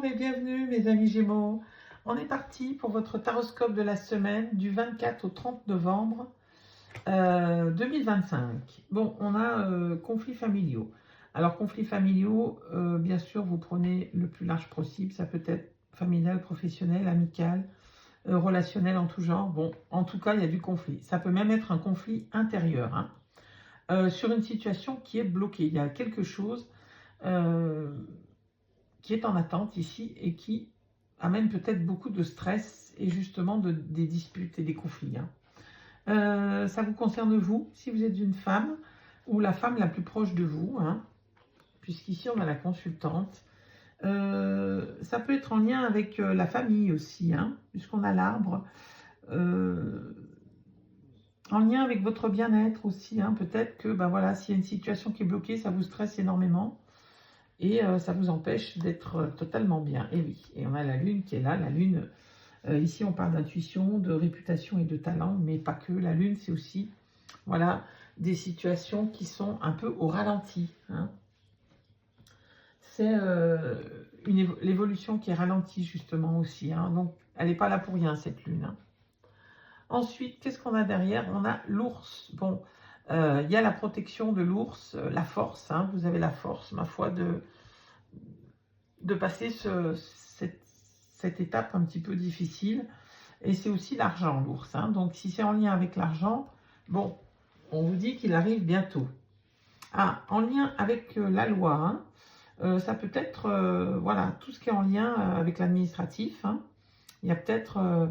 et bienvenue mes amis Gémeaux. On est parti pour votre taroscope de la semaine du 24 au 30 novembre 2025. Bon, on a conflits familiaux. Alors conflits familiaux, bien sûr vous prenez le plus large possible. Ça peut être familial, professionnel, amical, relationnel en tout genre. Bon, en tout cas il y a du conflit. Ça peut même être un conflit intérieur, hein, sur une situation qui est bloquée. Il y a quelque chose qui est en attente ici et qui amène peut-être beaucoup de stress et justement des disputes et des conflits, hein. Ça vous concerne vous, si vous êtes une femme ou la femme la plus proche de vous, hein, puisqu'ici on a la consultante. Ça peut être en lien avec la famille aussi, hein, puisqu'on a l'arbre. En lien avec votre bien-être aussi, hein, peut-être que ben voilà, s'il y a une situation qui est bloquée, ça vous stresse énormément. Et ça vous empêche d'être totalement bien. Et oui, et on a la lune qui est là. La lune, ici on parle d'intuition, de réputation et de talent, mais pas que. La lune, c'est aussi, voilà, des situations qui sont un peu au ralenti, hein. C'est l'évolution qui est ralentie justement aussi, hein. Donc elle n'est pas là pour rien cette lune, hein. Ensuite, qu'est-ce qu'on a derrière? On a l'ours. Bon, il y a la protection de l'ours, la force, hein. Vous avez la force, ma foi, de passer cette étape un petit peu difficile. Et c'est aussi l'argent, l'ours, hein. Donc si c'est en lien avec l'argent, bon, on vous dit qu'il arrive bientôt. Ah, en lien avec la loi, hein, ça peut être, voilà, tout ce qui est en lien avec l'administratif, hein. Il y a peut-être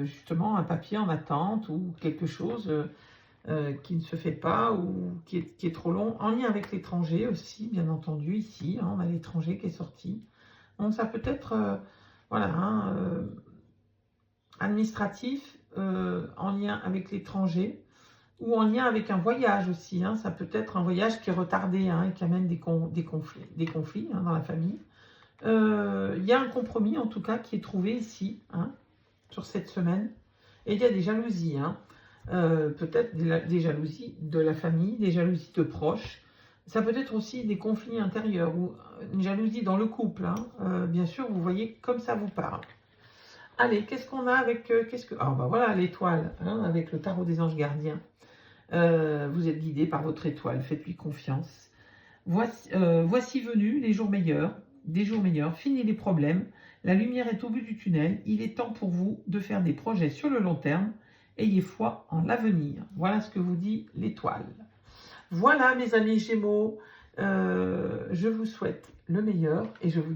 justement un papier en attente ou quelque chose qui ne se fait pas ou qui est trop long, en lien avec l'étranger aussi, bien entendu, ici, hein, on a l'étranger qui est sorti. Donc ça peut être, voilà, hein, administratif, en lien avec l'étranger, ou en lien avec un voyage aussi, hein. Ça peut être un voyage qui est retardé, hein, et qui amène des conflits, hein, dans la famille. Il y a un compromis, en tout cas, qui est trouvé ici, hein, sur cette semaine. Et il y a des jalousies, hein. Peut-être des jalousies de la famille, des jalousies de proches. Ça peut être aussi des conflits intérieurs ou une jalousie dans le couple, hein. Bien sûr, vous voyez comme ça vous parle. Allez, qu'est-ce qu'on a avec... Ah bah voilà, l'étoile, hein, avec le tarot des anges gardiens. Vous êtes guidé par votre étoile, faites-lui confiance. Voici venus les jours meilleurs, des jours meilleurs, fini les problèmes. La lumière est au bout du tunnel. Il est temps pour vous de faire des projets sur le long terme. Ayez foi en l'avenir. Voilà ce que vous dit l'étoile. Voilà mes amis Gémeaux, je vous souhaite le meilleur et je vous